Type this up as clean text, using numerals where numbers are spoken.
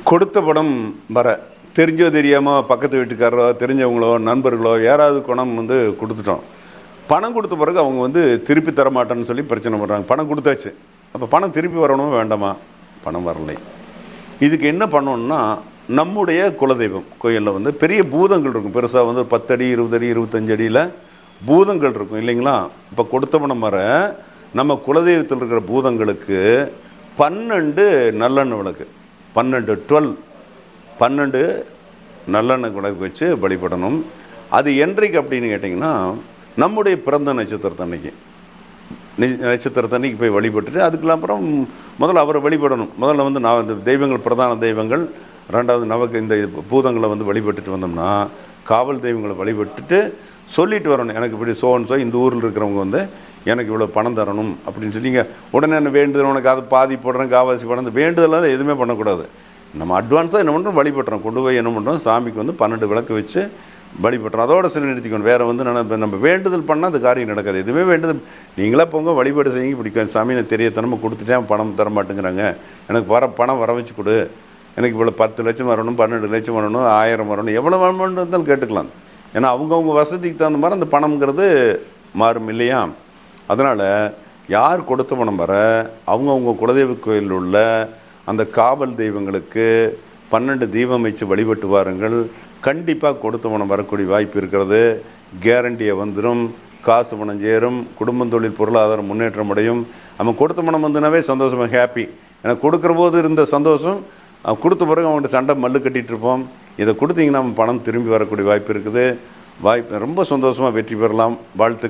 கொடுத்த பணம் வர தெரிஞ்சோ தெரியாமல் பக்கத்து வீட்டுக்காரரோ தெரிஞ்சவங்களோ நண்பர்களோ யாராவது குணம் வந்து கொடுத்துட்டோம். பணம் கொடுத்த பிறகு அவங்க வந்து திருப்பி தரமாட்டேன்னு சொல்லி பிரச்சனை பண்ணுறாங்க. பணம் கொடுத்தாச்சு, அப்போ பணம் திருப்பி வரணும் வேண்டாமா? பணம் வரலை. இதுக்கு என்ன பண்ணணும்னா, நம்முடைய குலதெய்வம் கோயிலில் வந்து பெரிய பூதங்கள் இருக்கும். பெருசாக வந்து 10 அடி 20 அடி 25 அடியில் பூதங்கள் இருக்கும் இல்லைங்களா? இப்போ கொடுத்த பணம் வர நம்ம குலதெய்வத்தில் இருக்கிற பூதங்களுக்கு 12 நல்லெண்ணெய் விளக்கு, 12 நல்லெண்ணெய் விளக்கு வச்சு வழிபடணும். அது என்றைக்கு அப்படின்னு கேட்டிங்கன்னா, நம்முடைய பிறந்த நட்சத்திரத்தன்னைக்கு போய் வழிபட்டுட்டு அதுக்கெல்லாம் அப்புறம் முதல்ல அவரை வழிபடணும். முதல்ல வந்து நான் இந்த தெய்வங்கள், பிரதான தெய்வங்கள், ரெண்டாவது நமக்கு இந்த பூதங்களை வந்து வழிபட்டுட்டு வந்தோம்னா, காவல் தெய்வங்களை வழிபட்டுட்டு சொல்லிட்டு வரணும். எனக்கு இப்படி சோன்சோ இந்த ஊரில் இருக்கிறவங்க வந்து எனக்கு இவ்வளோ பணம் தரணும் அப்படின்னு சொல்லிங்க. உடனே என்ன வேண்டுதல், உனக்கு அது பாதி போடுறேன் காவாசி பணம், வேண்டுதலால் எதுவுமே பண்ணக்கூடாது. நம்ம அட்வான்ஸாக என்ன பண்ணுறோம், வழிபட்டுறோம். கொண்டு போய் என்ன பண்ணுறோம், சாமிக்கு வந்து 12 விளக்கு வச்சு வழிபட்டுறோம். அதோட சில நிறுத்திக்கணும். வேறு வந்து நம்ம வேண்டுதல் பண்ணால் அது காரியம் நடக்காது. எதுவுமே வேண்டுதல் நீங்களாக போங்க வழிபாடு செய்யுங்க. பிடிக்கும் சாமி நான் தெரியத்தனமாக கொடுத்துட்டேன், பணம் தர மாட்டேங்கிறாங்க, எனக்கு பணம் வர வச்சு கொடு, எனக்கு இவ்வளோ 10 லட்சம் வரணும், 12 லட்சம் வரணும், 1000 வரணும், எவ்வளோ வரணும்னு இருந்தாலும் கேட்டுக்கலாம். ஏன்னா அவங்கவுங்க வசதிக்கு தகுந்த மாதிரி அந்த பணம்ங்கிறது மாறும் இல்லையா? அதனால் யார் கொடுத்த பணம் வர அவங்கவுங்க குலதெய்வ கோயிலில் உள்ள அந்த காவல் தெய்வங்களுக்கு 12 தீபம் வச்சு வழிபட்டு வாருங்கள். கண்டிப்பாக கொடுத்த பணம் வரக்கூடிய வாய்ப்பு இருக்கிறது. கேரண்டியை வந்துடும், காசு பணம் சேரும், குடும்பம் தொழில் பொருளாதாரம் முன்னேற்றம் அடையும். நம்ம கொடுத்த பணம் வந்துனாவே சந்தோஷமாக ஹாப்பி. ஏன்னா கொடுக்குற போது இருந்த சந்தோஷம் கொடுத்த பிறகு அவங்கள்ட்ட சண்டை மல்லு கட்டிகிட்டு இருப்போம். இதை கொடுத்தீங்கன்னா நம்ம பணம் திரும்பி வரக்கூடிய வாய்ப்பு இருக்குது. ரொம்ப சந்தோஷமாக வெற்றி பெறலாம். வாழ்த்து.